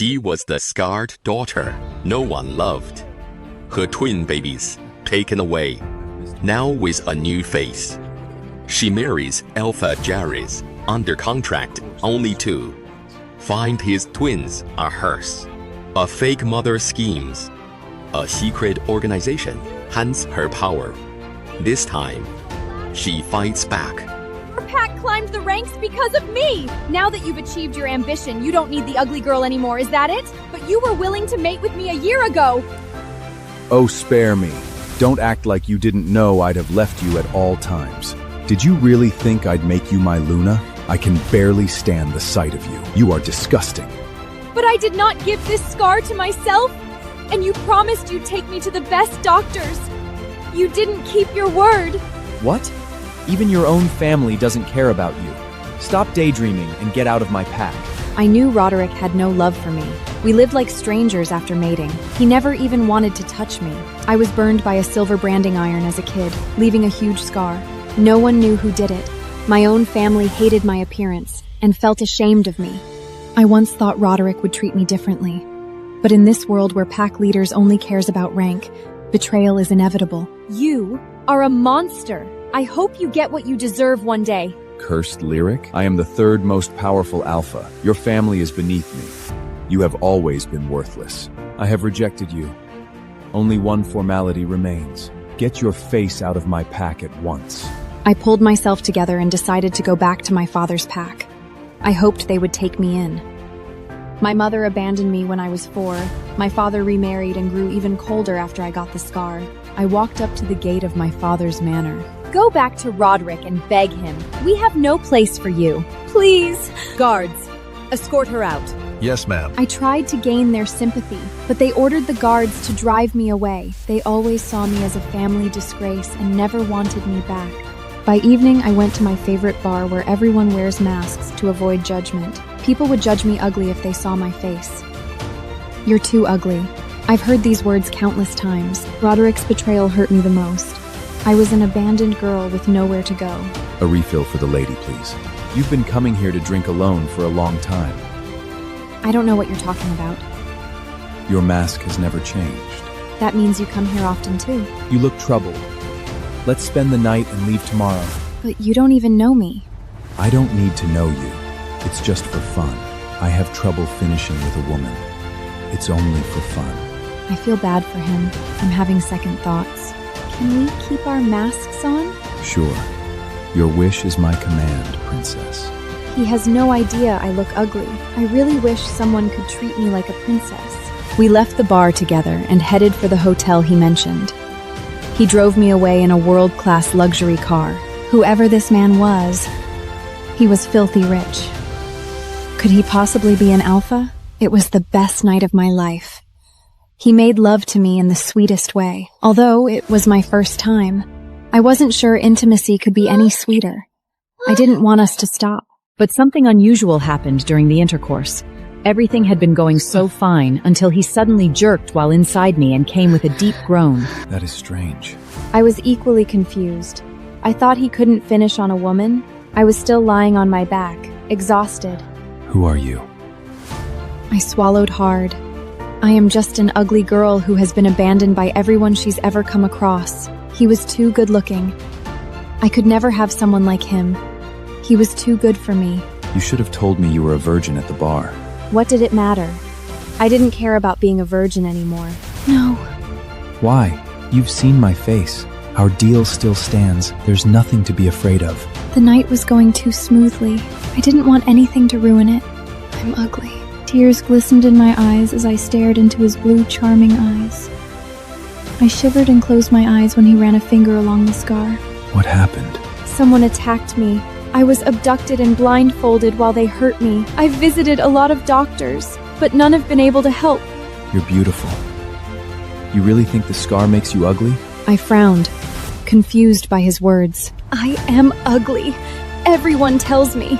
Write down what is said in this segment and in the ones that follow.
She was the scarred daughter no one loved. Her twin babies taken away, now with a new face. She marries Alpha Jarvis under contract only to find his twins are hers. A fake mother schemes. A secret organization hunts her power. This time, she fights back. Your pack climbed the ranks because of me! Now that you've achieved your ambition, you don't need the ugly girl anymore, is that it? But you were willing to mate with me a year ago! Oh, spare me. Don't act like you didn't know I'd have left you at all times. Did you really think I'd make you my Luna? I can barely stand the sight of you. You are disgusting. But I did not give this scar to myself, and you promised you'd take me to the best doctors. You didn't keep your word. What? Even your own family doesn't care about you. Stop daydreaming and get out of my pack. I knew Roderick had no love for me. We lived like strangers after mating. He never even wanted to touch me. I was burned by a silver branding iron as a kid, leaving a huge scar. No one knew who did it. My own family hated my appearance and felt ashamed of me. I once thought Roderick would treat me differently. But in this world where pack leaders only cares about rank, betrayal is inevitable. You are a monster. I hope you get what you deserve one day. Cursed Lyric? I am the third most powerful alpha. Your family is beneath me. You have always been worthless. I have rejected you. Only one formality remains. Get your face out of my pack at once. I pulled myself together and decided to go back to my father's pack. I hoped they would take me in. My mother abandoned me when I was 4. My father remarried and grew even colder after I got the scar. I walked up to the gate of my father's manor. Go back to Roderick and beg him. We have no place for you. Please. Guards, escort her out. Yes, ma'am. I tried to gain their sympathy, but they ordered the guards to drive me away. They always saw me as a family disgrace and never wanted me back. By evening, I went to my favorite bar where everyone wears masks to avoid judgment. People would judge me ugly if they saw my face. You're too ugly. I've heard these words countless times. Roderick's betrayal hurt me the most. I was an abandoned girl with nowhere to go. A refill for the lady, please. You've been coming here to drink alone for a long time. I don't know what you're talking about. Your mask has never changed. That means you come here often too. You look troubled. Let's spend the night and leave tomorrow. But you don't even know me. I don't need to know you. It's just for fun. I have trouble finishing with a woman. It's only for fun. I feel bad for him. I'm having second thoughts. Can we keep our masks on? Sure. Your wish is my command, princess. He has no idea I look ugly. I really wish someone could treat me like a princess. We left the bar together and headed for the hotel he mentioned. He drove me away in a world-class luxury car. Whoever this man was, he was filthy rich. Could he possibly be an alpha? It was the best night of my life. He made love to me in the sweetest way. Although it was my first time, I wasn't sure intimacy could be any sweeter. I didn't want us to stop. But something unusual happened during the intercourse. Everything had been going so fine until he suddenly jerked while inside me and came with a deep groan. That is strange. I was equally confused. I thought he couldn't finish on a woman. I was still lying on my back, exhausted. Who are you? I swallowed hard. I am just an ugly girl who has been abandoned by everyone she's ever come across. He was too good-looking. I could never have someone like him. He was too good for me. You should have told me you were a virgin at the bar. What did it matter? I didn't care about being a virgin anymore. No. Why? You've seen my face. Our deal still stands. There's nothing to be afraid of. The night was going too smoothly. I didn't want anything to ruin it. I'm ugly. Tears glistened in my eyes as I stared into his blue, charming eyes. I shivered and closed my eyes when he ran a finger along the scar. What happened? Someone attacked me. I was abducted and blindfolded while they hurt me. I've visited a lot of doctors, but none have been able to help. You're beautiful. You really think the scar makes you ugly? I frowned, confused by his words. I am ugly. Everyone tells me.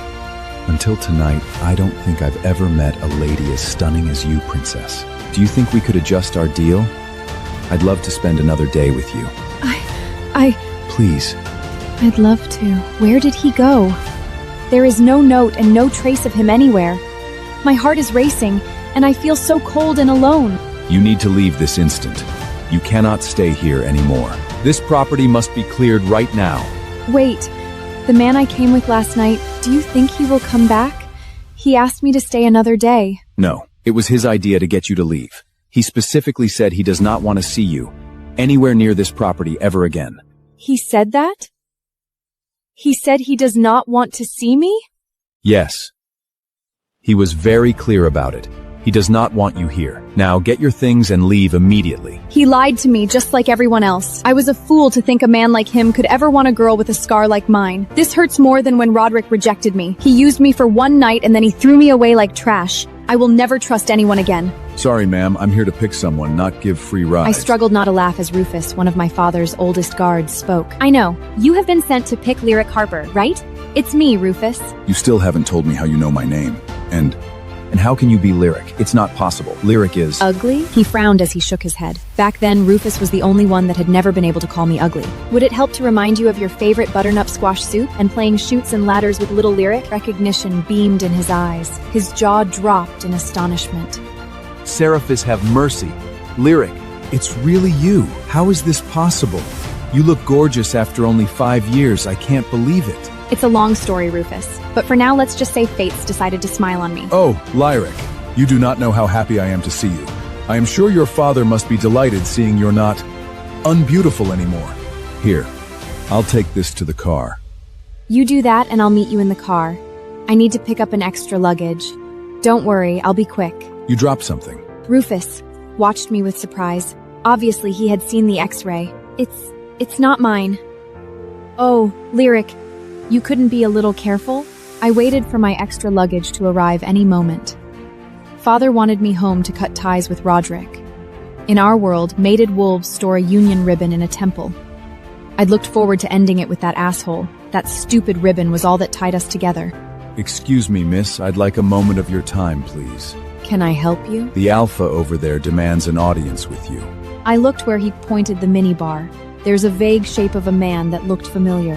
Until tonight, I don't think I've ever met a lady as stunning as you, princess. Do you think we could adjust our deal? I'd love to spend another day with you. Please. I'd love to. Where did he go? There is no note and no trace of him anywhere. My heart is racing. and I feel so cold and alone. You need to leave this instant. You cannot stay here anymore. This property must be cleared right now. Wait, the man I came with last night, do you think he will come back? He asked me to stay another day. No, it was his idea to get you to leave. He specifically said he does not want to see you anywhere near this property ever again. He said that? He said he does not want to see me? Yes. He was very clear about it. He does not want you here. Now get your things and leave immediately. He lied to me just like everyone else. I was a fool to think a man like him could ever want a girl with a scar like mine. This hurts more than when Roderick rejected me. He used me for one night and then he threw me away like trash. I will never trust anyone again. Sorry, ma'am. I'm here to pick someone, not give free rides. I struggled not to laugh as Rufus, one of my father's oldest guards, spoke. I know. You have been sent to pick Lyric Harper, right? It's me, Rufus. You still haven't told me how you know my name. And how can you be Lyric? It's not possible. Lyric is... Ugly? He frowned as he shook his head. Back then, Rufus was the only one that had never been able to call me ugly. Would it help to remind you of your favorite butternut squash soup and playing chutes and ladders with little Lyric? Recognition beamed in his eyes. His jaw dropped in astonishment. Seraphis, have mercy. Lyric, it's really you. How is this possible? You look gorgeous after only 5 years. I can't believe it. It's a long story, Rufus. But for now, let's just say Fates decided to smile on me. Oh, Lyric, you do not know how happy I am to see you. I am sure your father must be delighted seeing you're not unbeautiful anymore. Here, I'll take this to the car. You do that and I'll meet you in the car. I need to pick up an extra luggage. Don't worry, I'll be quick. You dropped something. Rufus watched me with surprise. Obviously, he had seen the X-ray. It's not mine. Oh, Lyric, you couldn't be a little careful? I waited for my extra luggage to arrive any moment. Father wanted me home to cut ties with Roderick. In our world, mated wolves store a union ribbon in a temple. I'd looked forward to ending it with that asshole. That stupid ribbon was all that tied us together. Excuse me, miss. I'd like a moment of your time, please. Can I help you? The Alpha over there demands an audience with you. I looked where he pointed the minibar. There's a vague shape of a man that looked familiar.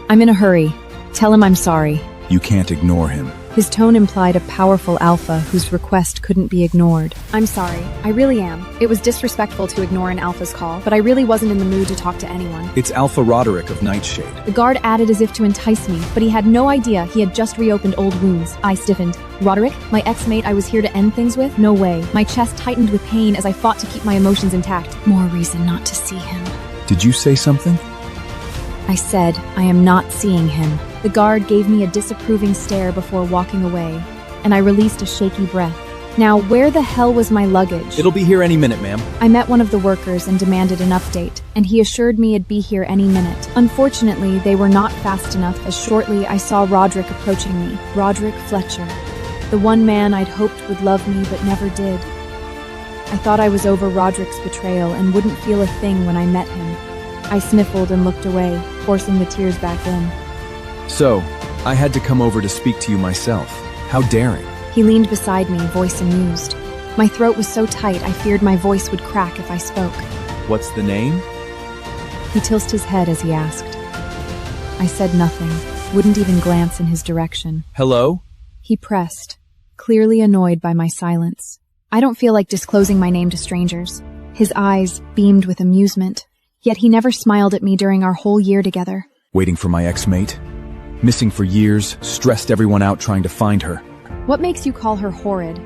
I'm in a hurry. Tell him I'm sorry. You can't ignore him. His tone implied a powerful alpha whose request couldn't be ignored. I'm sorry. I really am. It was disrespectful to ignore an alpha's call, but I really wasn't in the mood to talk to anyone. It's Alpha Roderick of Nightshade. The guard added as if to entice me, but he had no idea he had just reopened old wounds. I stiffened. Roderick? My ex-mate I was here to end things with? No way. My chest tightened with pain as I fought to keep my emotions intact. More reason not to see him. Did you say something? I said, I am not seeing him. The guard gave me a disapproving stare before walking away, and I released a shaky breath. Now, where the hell was my luggage? It'll be here any minute, ma'am. I met one of the workers and demanded an update, and he assured me it'd be here any minute. Unfortunately, they were not fast enough, as shortly I saw Roderick approaching me. Roderick Fletcher. The one man I'd hoped would love me but never did. I thought I was over Roderick's betrayal and wouldn't feel a thing when I met him. I sniffled and looked away, forcing the tears back in. So, I had to come over to speak to you myself. How daring. He leaned beside me, voice amused. My throat was so tight I feared my voice would crack if I spoke. What's the name? He tilted his head as he asked. I said nothing, wouldn't even glance in his direction. Hello? He pressed, clearly annoyed by my silence. I don't feel like disclosing my name to strangers. His eyes beamed with amusement, yet he never smiled at me during our whole year together. Waiting for my ex-mate? Missing for years, stressed everyone out trying to find her. What makes you call her horrid?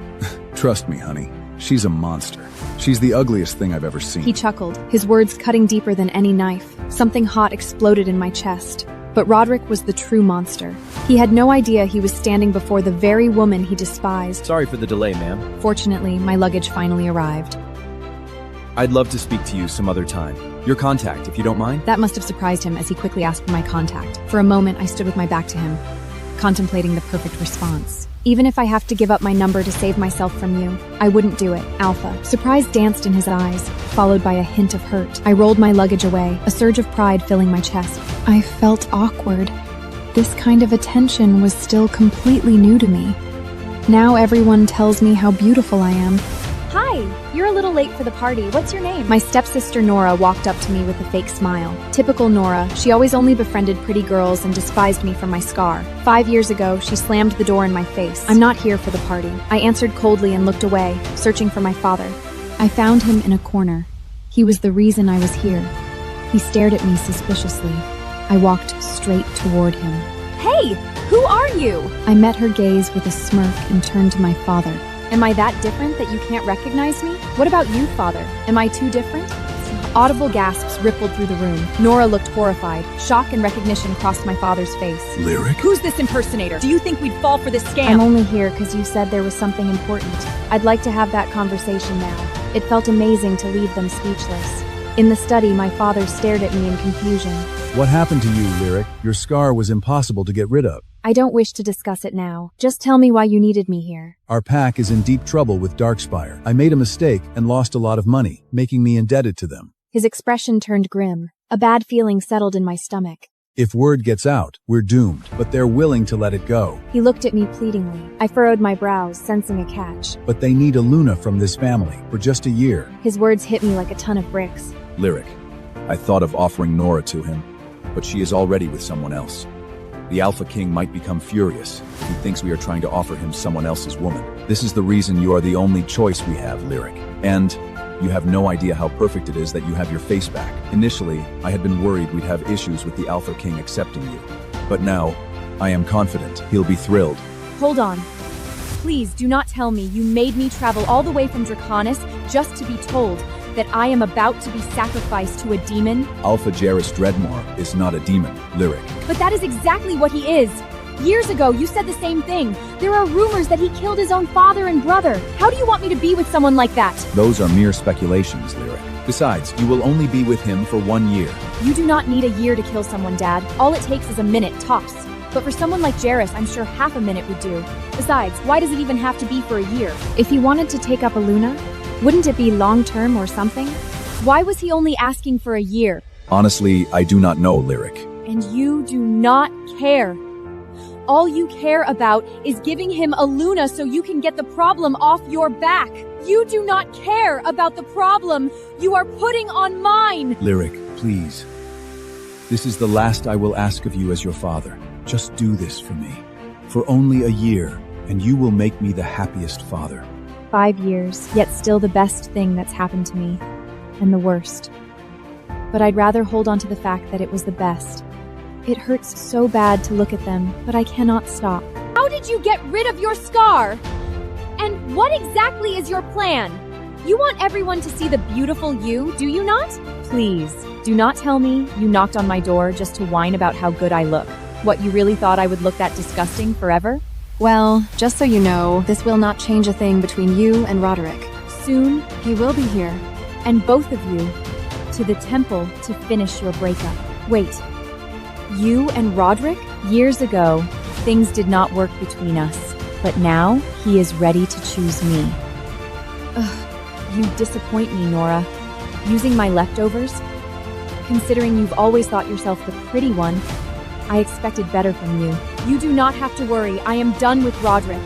Trust me, honey. She's a monster. She's the ugliest thing I've ever seen. He chuckled, his words cutting deeper than any knife. Something hot exploded in my chest. But Roderick was the true monster. He had no idea he was standing before the very woman he despised. Sorry for the delay, ma'am. Fortunately, my luggage finally arrived. I'd love to speak to you some other time. Your contact, if you don't mind. That must have surprised him as he quickly asked for my contact. For a moment, I stood with my back to him, contemplating the perfect response. Even if I have to give up my number to save myself from you, I wouldn't do it, Alpha. Surprise danced in his eyes, followed by a hint of hurt. I rolled my luggage away, a surge of pride filling my chest. I felt awkward. This kind of attention was still completely new to me. Now everyone tells me how beautiful I am. Hi! Hey, you're a little late for the party. What's your name? My stepsister Nora walked up to me with a fake smile. Typical Nora, she always only befriended pretty girls and despised me for my scar. 5 years ago, she slammed the door in my face. I'm not here for the party. I answered coldly and looked away, searching for my father. I found him in a corner. He was the reason I was here. He stared at me suspiciously. I walked straight toward him. Hey, who are you? I met her gaze with a smirk and turned to my father. Am I that different that you can't recognize me? What about you, father? Am I too different? Audible gasps rippled through the room. Nora looked horrified. Shock and recognition crossed my father's face. Lyric? Who's this impersonator? Do you think we'd fall for this scam? I'm only here because you said there was something important. I'd like to have that conversation now. It felt amazing to leave them speechless. In the study, my father stared at me in confusion. What happened to you, Lyric? Your scar was impossible to get rid of. I don't wish to discuss it now. Just tell me why you needed me here. Our pack is in deep trouble with Darkspire. I made a mistake and lost a lot of money, making me indebted to them. His expression turned grim. A bad feeling settled in my stomach. If word gets out, we're doomed, but they're willing to let it go. He looked at me pleadingly. I furrowed my brows, sensing a catch. But they need a Luna from this family for just a year. His words hit me like a ton of bricks. Lyric, I thought of offering Nora to him, but she is already with someone else. The Alpha King might become furious. He thinks we are trying to offer him someone else's woman. This is the reason you are the only choice we have, Lyric. And you have no idea how perfect it is that you have your face back. Initially, I had been worried we'd have issues with the Alpha King accepting you. But now, I am confident he'll be thrilled. Hold on. Please do not tell me you made me travel all the way from Draconis just to be told that I am about to be sacrificed to a demon? Alpha Jairus Dreadmore is not a demon, Lyric. But that is exactly what he is. Years ago, you said the same thing. There are rumors that he killed his own father and brother. How do you want me to be with someone like that? Those are mere speculations, Lyric. Besides, you will only be with him for 1 year. You do not need a year to kill someone, Dad. All it takes is a minute, tops. But for someone like Jairus, I'm sure half a minute would do. Besides, why does it even have to be for a year? If he wanted to take up a Luna, wouldn't it be long-term or something? Why was he only asking for a year? Honestly, I do not know, Lyric. And you do not care. All you care about is giving him a Luna so you can get the problem off your back. You do not care about the problem you are putting on mine. Lyric, please. This is the last I will ask of you as your father. Just do this for me. For only a year, and you will make me the happiest father. 5 years, yet still the best thing that's happened to me. And the worst. But I'd rather hold on to the fact that it was the best. It hurts so bad to look at them, but I cannot stop. How did you get rid of your scar? And what exactly is your plan? You want everyone to see the beautiful you, do you not? Please, do not tell me you knocked on my door just to whine about how good I look. What, you really thought I would look that disgusting forever? Well, just so you know, this will not change a thing between you and Roderick. Soon, he will be here. And both of you, to the temple to finish your breakup. Wait, you and Roderick? Years ago, things did not work between us, but now he is ready to choose me. Ugh, you disappoint me, Nora. Using my leftovers? Considering you've always thought yourself the pretty one, I expected better from you. You do not have to worry. I am done with Roderick,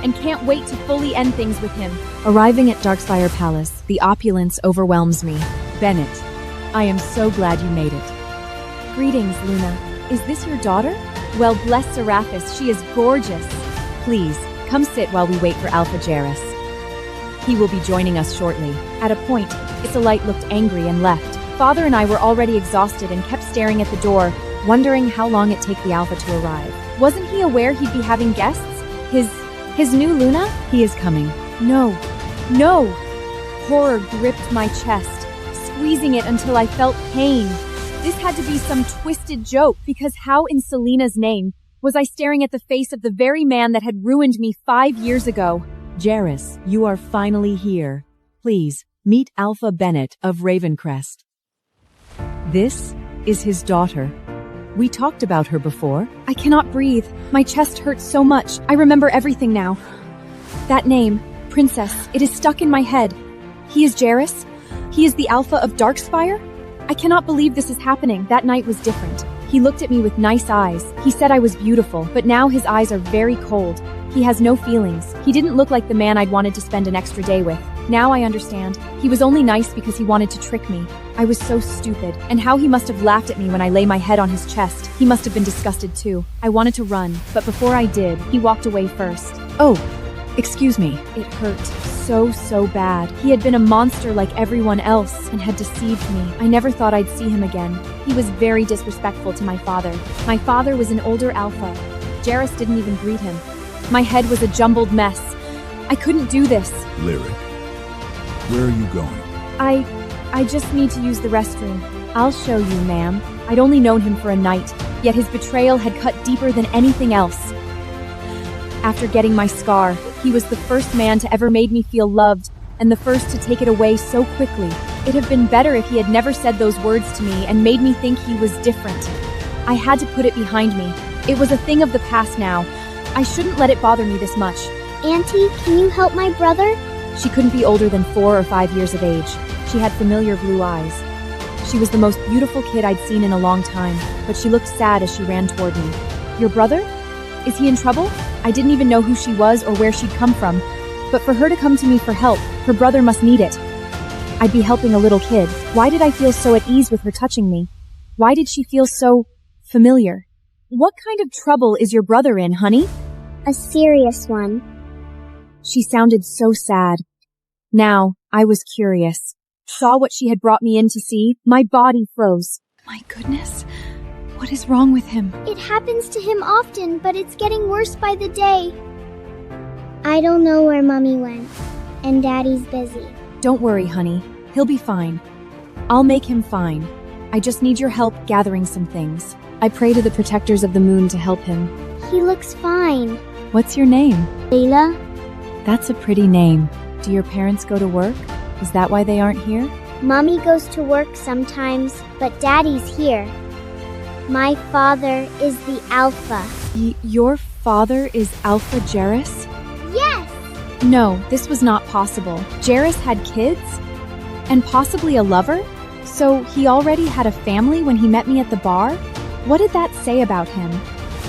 and can't wait to fully end things with him. Arriving at Darkspire Palace, the opulence overwhelms me. Bennett, I am so glad you made it. Greetings, Luna. Is this your daughter? Well, bless Serapis, she is gorgeous. Please, come sit while we wait for Alpha Jairus. He will be joining us shortly. At a point, Isolite looked angry and left. Father and I were already exhausted and kept staring at the door, wondering how long it'd take the Alpha to arrive. Wasn't he aware he'd be having guests? His new Luna? He is coming. No. Horror gripped my chest, squeezing it until I felt pain. This had to be some twisted joke, because how in Selena's name was I staring at the face of the very man that had ruined me 5 years ago? Jairus, you are finally here. Please, meet Alpha Bennett of Ravencrest. This is his daughter. We talked about her before. I cannot breathe. My chest hurts so much. I remember everything now. That name, Princess, it is stuck in my head. He is Jairus? He is the Alpha of Darkspire? I cannot believe this is happening. That night was different. He looked at me with nice eyes. He said I was beautiful, but now his eyes are very cold. He has no feelings. He didn't look like the man I'd wanted to spend an extra day with. Now I understand. He was only nice because he wanted to trick me. I was so stupid. And how he must have laughed at me when I lay my head on his chest. He must have been disgusted too. I wanted to run, but before I did, he walked away first. Oh, excuse me. It hurt so bad. He had been a monster like everyone else and had deceived me. I never thought I'd see him again. He was very disrespectful to my father. My father was an older alpha. Jairus didn't even greet him. My head was a jumbled mess. I couldn't do this. Lyric, where are you going? I just need to use the restroom. I'll show you, ma'am. I'd only known him for a night, yet his betrayal had cut deeper than anything else. After getting my scar, he was the first man to ever made me feel loved, and the first to take it away so quickly. It'd have been better if he had never said those words to me and made me think he was different. I had to put it behind me. It was a thing of the past now. I shouldn't let it bother me this much. Auntie, can you help my brother? She couldn't be older than 4 or 5 years of age. She had familiar blue eyes. She was the most beautiful kid I'd seen in a long time, but she looked sad as she ran toward me. Your brother? Is he in trouble? I didn't even know who she was or where she'd come from, but for her to come to me for help, her brother must need it. I'd be helping a little kid. Why did I feel so at ease with her touching me? Why did she feel so familiar? What kind of trouble is your brother in, honey? A serious one. She sounded so sad. Now, I was curious. Saw what she had brought me in to see. My body froze. My goodness. What is wrong with him? It happens to him often, but it's getting worse by the day. I don't know where Mommy went, and Daddy's busy. Don't worry, honey. He'll be fine. I'll make him fine. I just need your help gathering some things. I pray to the protectors of the moon to help him. He looks fine. What's your name? Layla? That's a pretty name. Do your parents go to work? Is that why they aren't here? Mommy goes to work sometimes, but Daddy's here. My father is the Alpha. Your father is Alpha Jairus? Yes! No, this was not possible. Jairus had kids? And possibly a lover? So he already had a family when he met me at the bar? What did that say about him?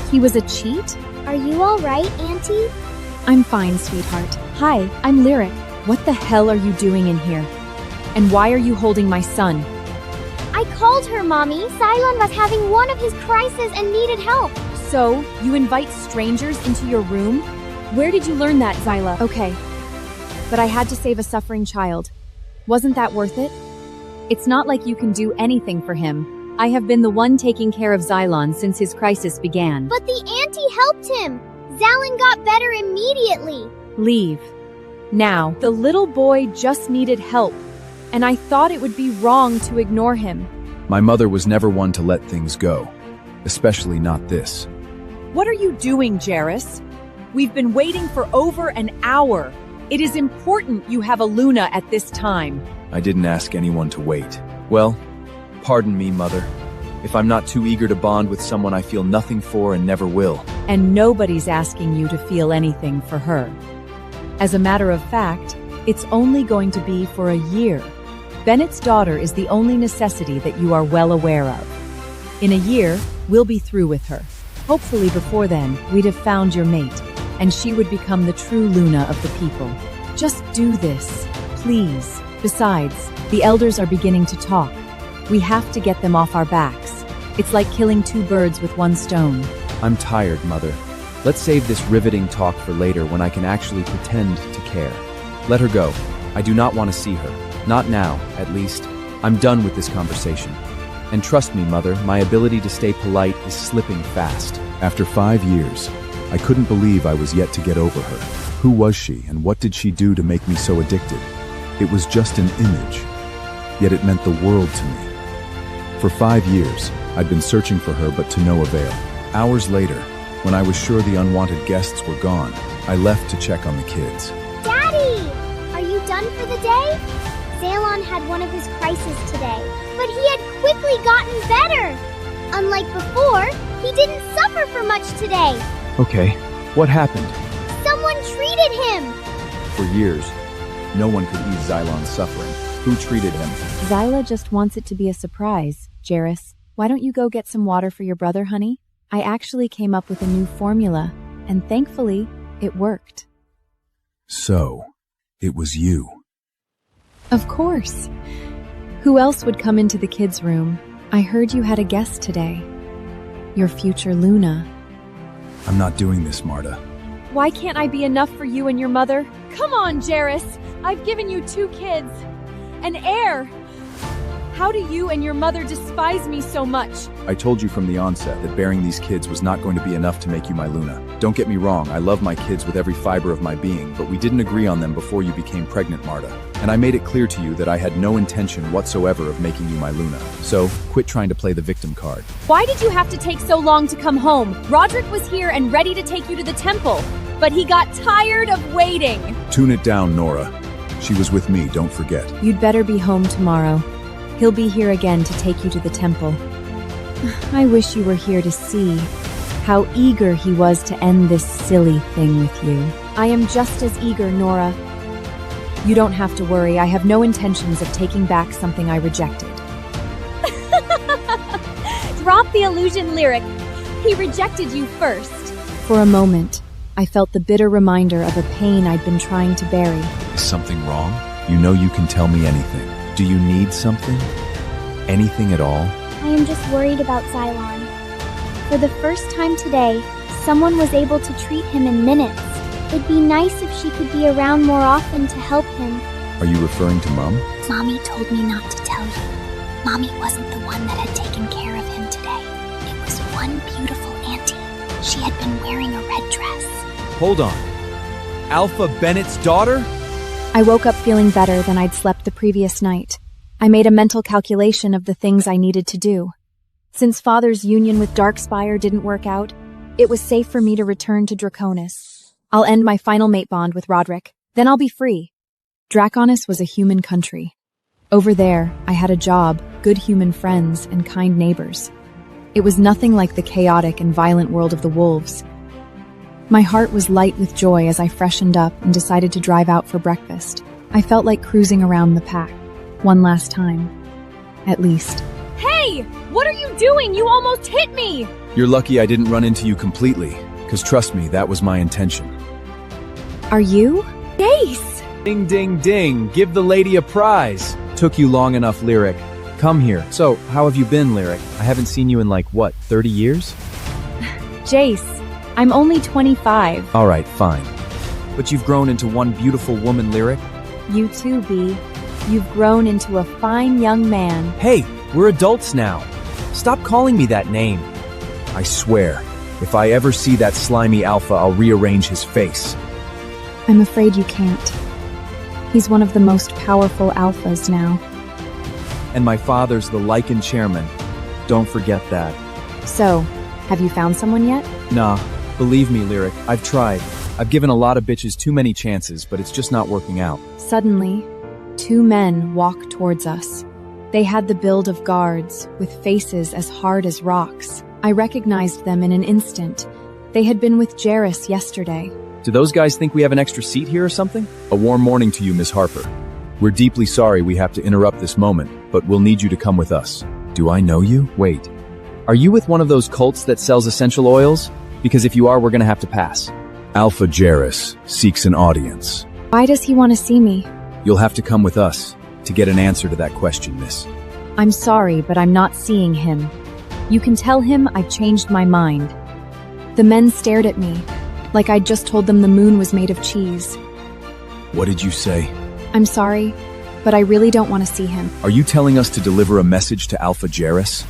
He was a cheat? Are you alright, Auntie? I'm fine, sweetheart. Hi, I'm Lyric. What the hell are you doing in here? And why are you holding my son? I called her, Mommy. Xylon was having one of his crises and needed help. So, you invite strangers into your room? Where did you learn that, Zyla? Okay. But I had to save a suffering child. Wasn't that worth it? It's not like you can do anything for him. I have been the one taking care of Xylon since his crisis began. But the auntie helped him. Xylon got better immediately. Leave. Now, the little boy just needed help, and I thought it would be wrong to ignore him. My mother was never one to let things go, especially not this. What are you doing, Jairus? We've been waiting for over an hour. It is important you have a Luna at this time. I didn't ask anyone to wait. Well, pardon me, Mother. If I'm not too eager to bond with someone I feel nothing for and never will. And nobody's asking you to feel anything for her. As a matter of fact, it's only going to be for a year. Bennett's daughter is the only necessity that you are well aware of. In a year, we'll be through with her. Hopefully before then, we'd have found your mate, and she would become the true Luna of the people. Just do this, please. Besides, the elders are beginning to talk. We have to get them off our backs. It's like killing 2 birds with 1 stone. I'm tired, Mother. Let's save this riveting talk for later when I can actually pretend to care. Let her go. I do not want to see her. Not now, at least. I'm done with this conversation. And trust me, Mother, my ability to stay polite is slipping fast. After 5 years, I couldn't believe I was yet to get over her. Who was she, and what did she do to make me so addicted? It was just an image, yet it meant the world to me. For 5 years, I'd been searching for her, but to no avail. Hours later, when I was sure the unwanted guests were gone, I left to check on the kids. Daddy! Are you done for the day? Xylon had one of his crises today, but he had quickly gotten better. Unlike before, he didn't suffer for much today. Okay, what happened? Someone treated him! For years, no one could ease Xylon's suffering. Who treated him? Zyla just wants it to be a surprise. Jairus, why don't you go get some water for your brother, honey? I actually came up with a new formula, and thankfully, it worked. So, it was you. Of course. Who else would come into the kids' room? I heard you had a guest today. Your future Luna. I'm not doing this, Marta. Why can't I be enough for you and your mother? Come on, Jairus. I've given you 2 kids. An heir. How do you and your mother despise me so much? I told you from the onset that bearing these kids was not going to be enough to make you my Luna. Don't get me wrong, I love my kids with every fiber of my being, but we didn't agree on them before you became pregnant, Marta. And I made it clear to you that I had no intention whatsoever of making you my Luna. So, quit trying to play the victim card. Why did you have to take so long to come home? Roderick was here and ready to take you to the temple, but he got tired of waiting. Tune it down, Nora. She was with me, don't forget. You'd better be home tomorrow. He'll be here again to take you to the temple. I wish you were here to see how eager he was to end this silly thing with you. I am just as eager, Nora. You don't have to worry. I have no intentions of taking back something I rejected. Drop the illusion lyric. He rejected you first. For a moment, I felt the bitter reminder of a pain I'd been trying to bury. Is something wrong? You know you can tell me anything. Do you need something? Anything at all? I am just worried about Xylon. For the first time today, someone was able to treat him in minutes. It'd be nice if she could be around more often to help him. Are you referring to Mom? Mommy told me not to tell you. Mommy wasn't the one that had taken care of him today. It was one beautiful auntie. She had been wearing a red dress. Hold on. Alpha Bennett's daughter? I woke up feeling better than I'd slept the previous night. I made a mental calculation of the things I needed to do. Since Father's union with Darkspire didn't work out, it was safe for me to return to Draconis. I'll end my final mate bond with Roderick, then I'll be free. Draconis was a human country. Over there, I had a job, good human friends, and kind neighbors. It was nothing like the chaotic and violent world of the wolves. My heart was light with joy as I freshened up and decided to drive out for breakfast. I felt like cruising around the pack. One last time. At least. Hey! What are you doing? You almost hit me! You're lucky I didn't run into you completely, because trust me, that was my intention. Are you? Jace! Ding, ding, ding. Give the lady a prize. Took you long enough, Lyric. Come here. So, how have you been, Lyric? I haven't seen you in 30 years? Jace, I'm only 25. All right, fine. But you've grown into one beautiful woman, Lyric. You too, B. You've grown into a fine young man. Hey, we're adults now. Stop calling me that name. I swear, if I ever see that slimy alpha, I'll rearrange his face. I'm afraid you can't. He's one of the most powerful alphas now. And my father's the Lycan chairman. Don't forget that. So, have you found someone yet? Nah, believe me, Lyric, I've tried. I've given a lot of bitches too many chances, but it's just not working out. Suddenly, 2 men walked towards us. They had the build of guards, with faces as hard as rocks. I recognized them in an instant. They had been with Jairus yesterday. Do those guys think we have an extra seat here or something? A warm morning to you, Miss Harper. We're deeply sorry we have to interrupt this moment, but we'll need you to come with us. Do I know you? Wait. Are you with one of those cults that sells essential oils? Because if you are, we're gonna have to pass. Alpha Jairus seeks an audience. Why does he want to see me? You'll have to come with us to get an answer to that question, miss. I'm sorry, but I'm not seeing him. You can tell him I've changed my mind. The men stared at me, like I'd just told them the moon was made of cheese. What did you say? I'm sorry, but I really don't want to see him. Are you telling us to deliver a message to Alpha Jairus?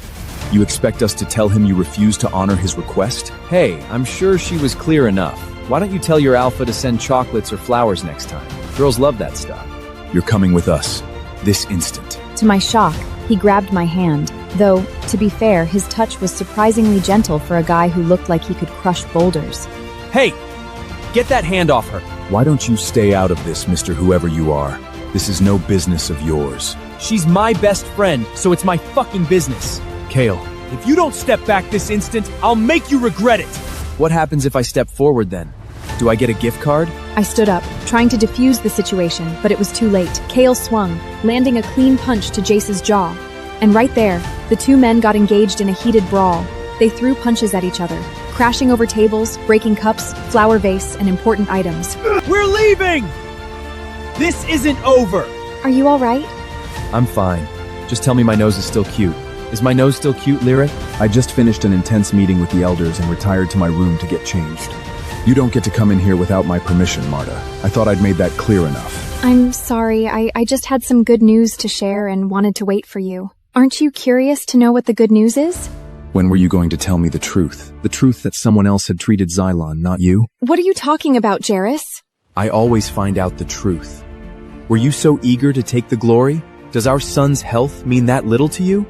You expect us to tell him you refuse to honor his request? Hey, I'm sure she was clear enough. Why don't you tell your alpha to send chocolates or flowers next time? Girls love that stuff. You're coming with us, this instant. To my shock, he grabbed my hand, though, to be fair, his touch was surprisingly gentle for a guy who looked like he could crush boulders. Hey! Get that hand off her! Why don't you stay out of this, Mr. Whoever you are? This is no business of yours. She's my best friend, so it's my fucking business. Kale. If you don't step back this instant, I'll make you regret it! What happens if I step forward then? Do I get a gift card? I stood up, trying to defuse the situation, but it was too late. Kale swung, landing a clean punch to Jace's jaw. And right there, the 2 men got engaged in a heated brawl. They threw punches at each other, crashing over tables, breaking cups, flower vase, and important items. We're leaving! This isn't over! Are you alright? I'm fine. Just tell me my nose is still cute. Is my nose still cute, Lyric? I just finished an intense meeting with the elders and retired to my room to get changed. You don't get to come in here without my permission, Marta. I thought I'd made that clear enough. I'm sorry, I just had some good news to share and wanted to wait for you. Aren't you curious to know what the good news is? When were you going to tell me the truth? The truth that someone else had treated Xylon, not you? What are you talking about, Jairus? I always find out the truth. Were you so eager to take the glory? Does our son's health mean that little to you?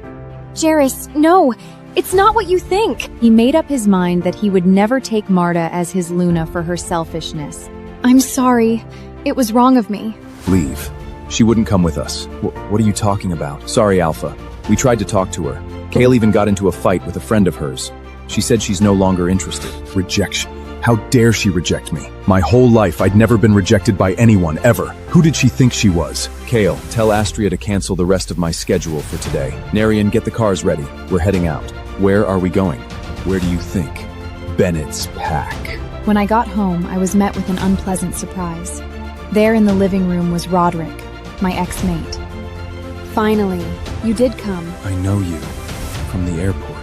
Jairus, no, it's not what you think. He made up his mind that he would never take Marta as his Luna for her selfishness. I'm sorry. It was wrong of me. Leave. She wouldn't come with us. What are you talking about? Sorry, Alpha. We tried to talk to her. Kale even got into a fight with a friend of hers. She said she's no longer interested. Rejection. How dare she reject me? My whole life, I'd never been rejected by anyone, ever. Who did she think she was? Kale, tell Astria to cancel the rest of my schedule for today. Narian, get the cars ready. We're heading out. Where are we going? Where do you think? Bennett's pack. When I got home, I was met with an unpleasant surprise. There in the living room was Roderick, my ex-mate. Finally, you did come. I know you. From the airport.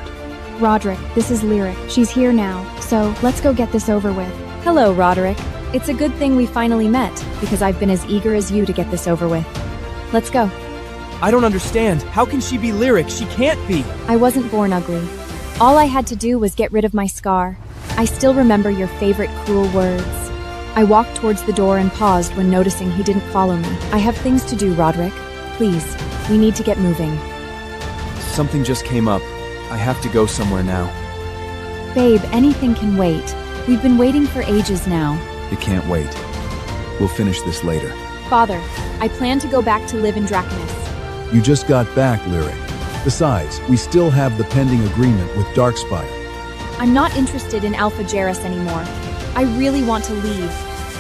Roderick, this is Lyric. She's here now, so let's go get this over with. Hello, Roderick. It's a good thing we finally met, because I've been as eager as you to get this over with. Let's go. I don't understand. How can she be Lyric? She can't be. I wasn't born ugly. All I had to do was get rid of my scar. I still remember your favorite cruel words. I walked towards the door and paused when noticing he didn't follow me. I have things to do, Roderick. Please, we need to get moving. Something just came up. I have to go somewhere now. Babe, anything can wait. We've been waiting for ages now. It can't wait. We'll finish this later. Father, I plan to go back to live in Draconis. You just got back, Lyric. Besides, we still have the pending agreement with Darkspire. I'm not interested in Alpha Jairus anymore. I really want to leave.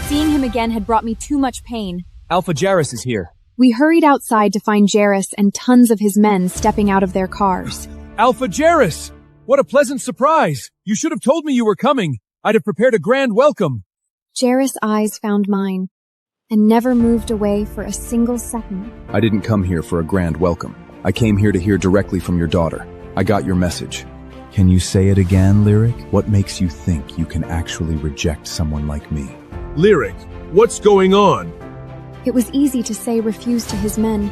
Seeing him again had brought me too much pain. Alpha Jairus is here. We hurried outside to find Jairus and tons of his men stepping out of their cars. Alpha Jairus! What a pleasant surprise! You should have told me you were coming. I'd have prepared a grand welcome. Jairus' eyes found mine and never moved away for a single second. I didn't come here for a grand welcome. I came here to hear directly from your daughter. I got your message. Can you say it again, Lyric? What makes you think you can actually reject someone like me? Lyric, what's going on? It was easy to say refuse to his men,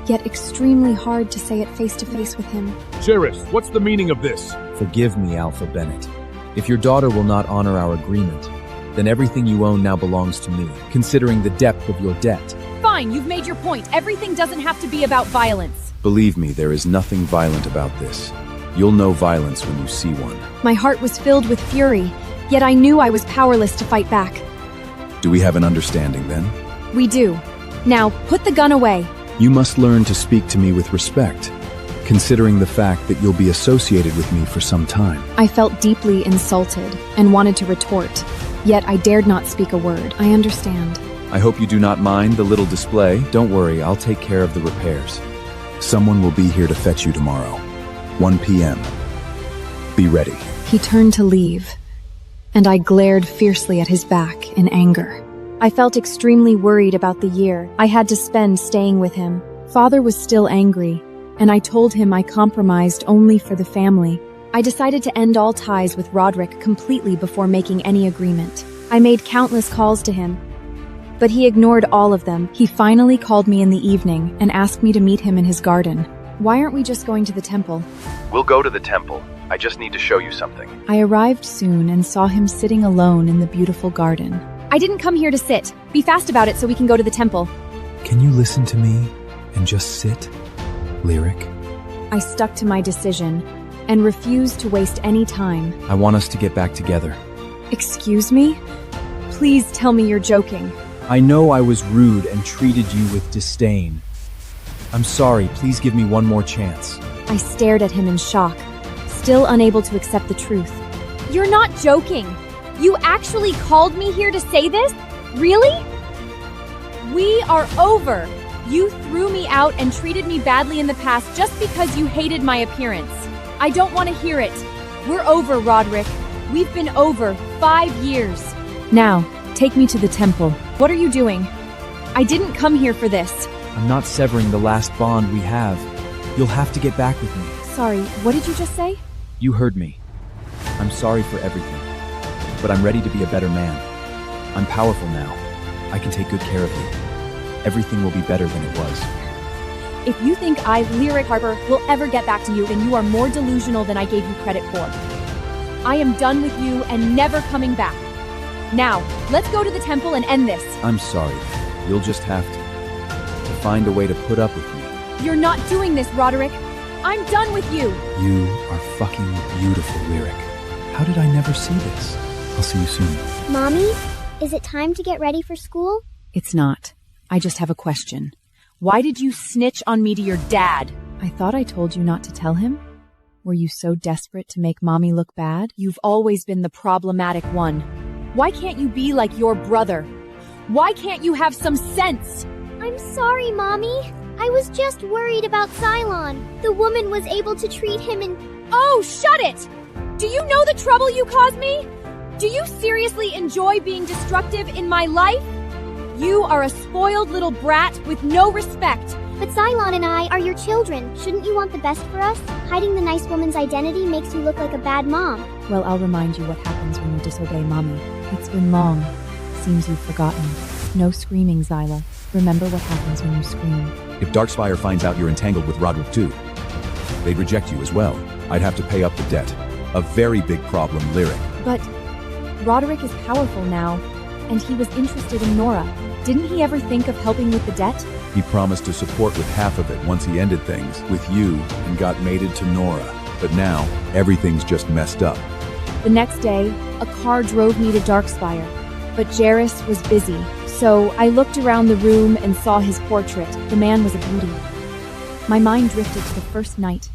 yet extremely hard to say it face to face with him. Jairus, what's the meaning of this? Forgive me, Alpha Bennett. If your daughter will not honor our agreement, then everything you own now belongs to me, considering the depth of your debt. Fine, you've made your point. Everything doesn't have to be about violence. Believe me, there is nothing violent about this. You'll know violence when you see one. My heart was filled with fury, yet I knew I was powerless to fight back. Do we have an understanding then? We do. Now, put the gun away. You must learn to speak to me with respect, considering the fact that you'll be associated with me for some time. I felt deeply insulted and wanted to retort, yet I dared not speak a word. I understand. I hope you do not mind the little display. Don't worry, I'll take care of the repairs. Someone will be here to fetch you tomorrow. 1 p.m. Be ready. He turned to leave, and I glared fiercely at his back in anger. I felt extremely worried about the year I had to spend staying with him. Father was still angry, and I told him I compromised only for the family. I decided to end all ties with Roderick completely before making any agreement. I made countless calls to him, but he ignored all of them. He finally called me in the evening and asked me to meet him in his garden. Why aren't we just going to the temple? We'll go to the temple. I just need to show you something. I arrived soon and saw him sitting alone in the beautiful garden. I didn't come here to sit. Be fast about it so we can go to the temple. Can you listen to me and just sit, Lyric? I stuck to my decision and refused to waste any time. I want us to get back together. Excuse me? Please tell me you're joking. I know I was rude and treated you with disdain. I'm sorry, please give me one more chance. I stared at him in shock, still unable to accept the truth. You're not joking! You actually called me here to say this? Really? We are over! You threw me out and treated me badly in the past just because you hated my appearance. I don't want to hear it. We're over, Roderick. We've been over 5 years. Now, take me to the temple. What are you doing? I didn't come here for this. I'm not severing the last bond we have. You'll have to get back with me. Sorry, what did you just say? You heard me. I'm sorry for everything, but I'm ready to be a better man. I'm powerful now. I can take good care of you. Everything will be better than it was. If you think I, Lyric Harper, will ever get back to you, then you are more delusional than I gave you credit for. I am done with you and never coming back. Now, let's go to the temple and end this. I'm sorry. You'll just have to find a way to put up with me. You're not doing this, Roderick. I'm done with you. You are fucking beautiful, Lyric. How did I never see this? I'll see you soon. Mommy, is it time to get ready for school? It's not. I just have a question. Why did you snitch on me to your dad? I thought I told you not to tell him. Were you so desperate to make Mommy look bad? You've always been the problematic one. Why can't you be like your brother? Why can't you have some sense? I'm sorry, Mommy. I was just worried about Cylon. The woman was able to treat him in... Oh, shut it! Do you know the trouble you caused me? Do you seriously enjoy being destructive in my life? You are a spoiled little brat with no respect. But Cylon and I are your children. Shouldn't you want the best for us? Hiding the nice woman's identity makes you look like a bad mom. Well, I'll remind you what happens when you disobey Mommy. It's been long. Seems you've forgotten. No screaming, Zyla. Remember what happens when you scream. If Darkspire finds out you're entangled with Roderick too, they'd reject you as well. I'd have to pay up the debt. A very big problem, Lyric. But Roderick is powerful now, and he was interested in Nora. Didn't he ever think of helping with the debt? He promised to support with half of it once he ended things with you and got mated to Nora. But now, everything's just messed up. The next day, a car drove me to Darkspire, but Jarrus was busy. So I looked around the room and saw his portrait. The man was a beauty. My mind drifted to the first night.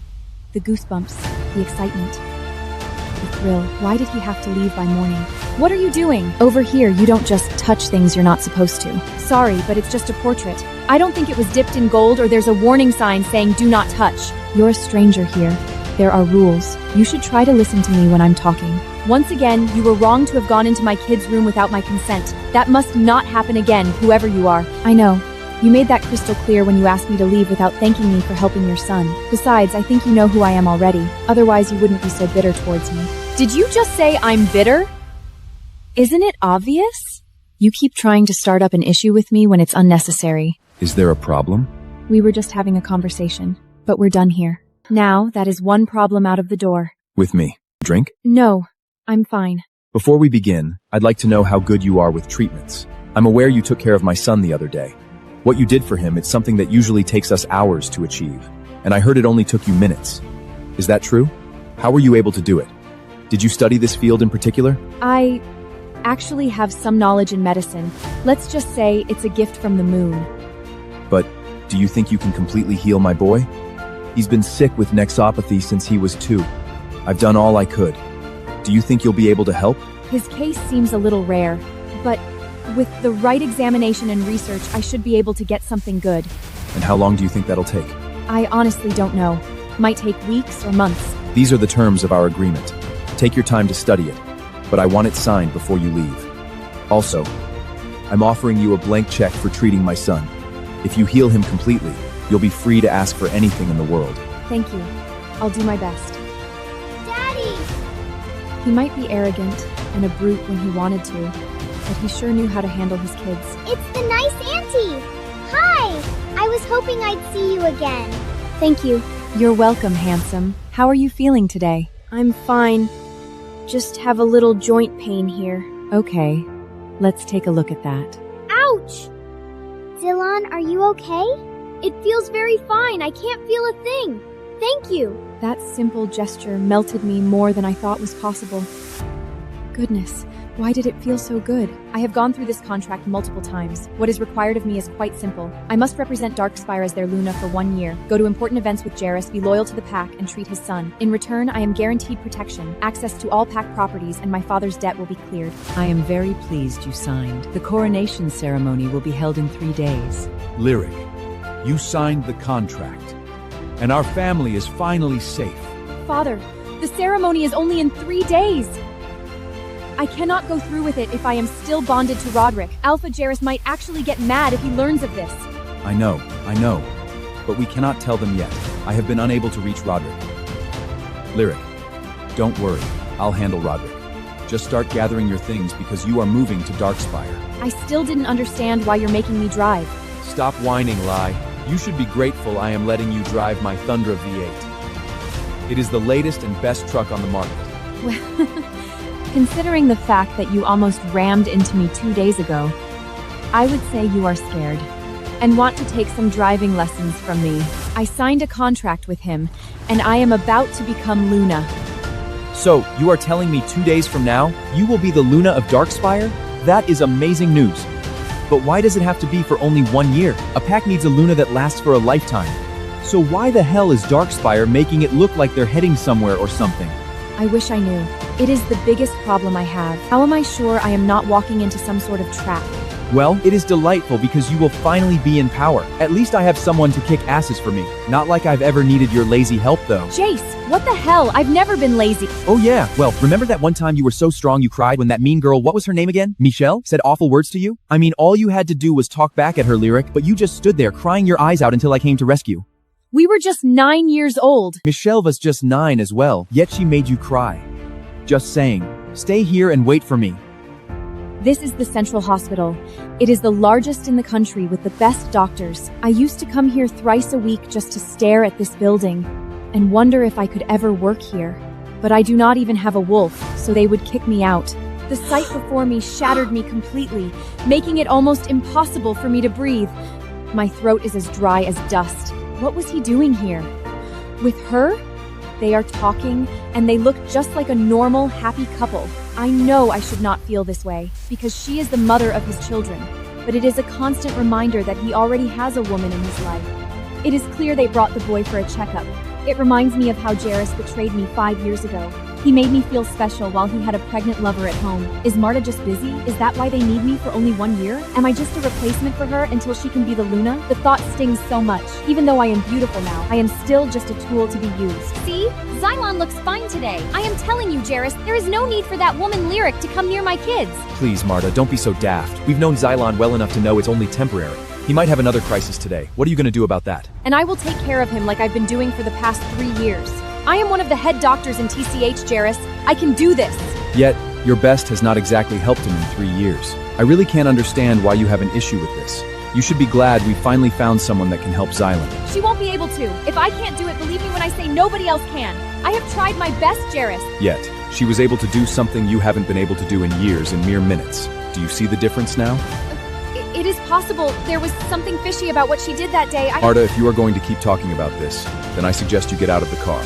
The goosebumps, the excitement, the thrill. Why did he have to leave by morning? What are you doing? Over here, you don't just touch things you're not supposed to. Sorry, but it's just a portrait. I don't think it was dipped in gold or there's a warning sign saying do not touch. You're a stranger here. There are rules. You should try to listen to me when I'm talking. Once again, you were wrong to have gone into my kid's room without my consent. That must not happen again, whoever you are. I know. You made that crystal clear when you asked me to leave without thanking me for helping your son. Besides, I think you know who I am already. Otherwise, you wouldn't be so bitter towards me. Did you just say I'm bitter? Isn't it obvious? You keep trying to start up an issue with me when it's unnecessary. Is there a problem? We were just having a conversation, but we're done here. Now, that is one problem out of the door. With me. Drink? No, I'm fine. Before we begin, I'd like to know how good you are with treatments. I'm aware you took care of my son the other day. What you did for him, it's something that usually takes us hours to achieve. And I heard it only took you minutes. Is that true? How were you able to do it? Did you study this field in particular? I actually have some knowledge in medicine. Let's just say it's a gift from the moon. But do you think you can completely heal my boy? He's been sick with nexopathy since he was 2. I've done all I could. Do you think you'll be able to help? His case seems a little rare, but with the right examination and research, I should be able to get something good. And how long do you think that'll take? I honestly don't know. Might take weeks or months. These are the terms of our agreement. Take your time to study it, but I want it signed before you leave. Also, I'm offering you a blank check for treating my son. If you heal him completely, you'll be free to ask for anything in the world. Thank you. I'll do my best. Daddy! He might be arrogant and a brute when he wanted to, but he sure knew how to handle his kids. It's the nice auntie! Hi! I was hoping I'd see you again. Thank you. You're welcome, handsome. How are you feeling today? I'm fine. Just have a little joint pain here. Okay, let's take a look at that. Ouch! Zylon, are you okay? It feels very fine. I can't feel a thing. Thank you. That simple gesture melted me more than I thought was possible. Goodness, why did it feel so good? I have gone through this contract multiple times. What is required of me is quite simple. I must represent Darkspire as their Luna for 1 year, go to important events with Jarrus, be loyal to the Pack, and treat his son. In return, I am guaranteed protection, access to all Pack properties, and my father's debt will be cleared. I am very pleased you signed. The coronation ceremony will be held in 3 days. Lyric, you signed the contract, and our family is finally safe. Father, the ceremony is only in 3 days. I cannot go through with it if I am still bonded to Roderick. Alpha Jarrus might actually get mad if he learns of this. I know. But we cannot tell them yet. I have been unable to reach Roderick. Lyric, don't worry. I'll handle Roderick. Just start gathering your things because you are moving to Darkspire. I still didn't understand why you're making me drive. Stop whining, Lai. You should be grateful I am letting you drive my Thundra V8. It is the latest and best truck on the market. Well, considering the fact that you almost rammed into me 2 days ago, I would say you are scared and want to take some driving lessons from me. I signed a contract with him, and I am about to become Luna. So, you are telling me 2 days from now, you will be the Luna of Darkspire? That is amazing news. But why does it have to be for only 1 year? A pack needs a Luna that lasts for a lifetime. So why the hell is Darkspire making it look like they're heading somewhere or something? I wish I knew. It is the biggest problem I have. How am I sure I am not walking into some sort of trap? Well, it is delightful because you will finally be in power. At least I have someone to kick asses for me. Not like I've ever needed your lazy help, though. Jace, what the hell? I've never been lazy. Oh yeah, well, remember that one time you were so strong you cried when that mean girl, what was her name again? Michelle? Said awful words to you? I mean, all you had to do was talk back at her, Lyric, but you just stood there crying your eyes out until I came to rescue. We were just 9 years old. Michelle was just 9 as well, yet she made you cry. Just saying, stay here and wait for me. This is the Central Hospital. It is the largest in the country with the best doctors. I used to come here thrice a week just to stare at this building and wonder if I could ever work here. But I do not even have a wolf, so they would kick me out. The sight before me shattered me completely, making it almost impossible for me to breathe. My throat is as dry as dust. What was he doing here? With her? They are talking, and they look just like a normal, happy couple. I know I should not feel this way, because she is the mother of his children, but it is a constant reminder that he already has a woman in his life. It is clear they brought the boy for a checkup. It reminds me of how Jairus betrayed me 5 years ago. He made me feel special while he had a pregnant lover at home. Is Marta just busy? Is that why they need me for only 1 year? Am I just a replacement for her until she can be the Luna? The thought stings so much. Even though I am beautiful now, I am still just a tool to be used. See? Xylon looks fine today. I am telling you, Jairus, there is no need for that woman Lyric to come near my kids. Please, Marta, don't be so daft. We've known Xylon well enough to know it's only temporary. He might have another crisis today. What are you going to do about that? And I will take care of him like I've been doing for the past 3 years. I am one of the head doctors in TCH, Jairus. I can do this. Yet, your best has not exactly helped him in 3 years. I really can't understand why you have an issue with this. You should be glad we finally found someone that can help Xylon. She won't be able to. If I can't do it, believe me when I say nobody else can. I have tried my best, Jairus. Yet, she was able to do something you haven't been able to do in years in mere minutes. Do you see the difference now? It is possible there was something fishy about what she did that day. Marta, if you are going to keep talking about this, then I suggest you get out of the car.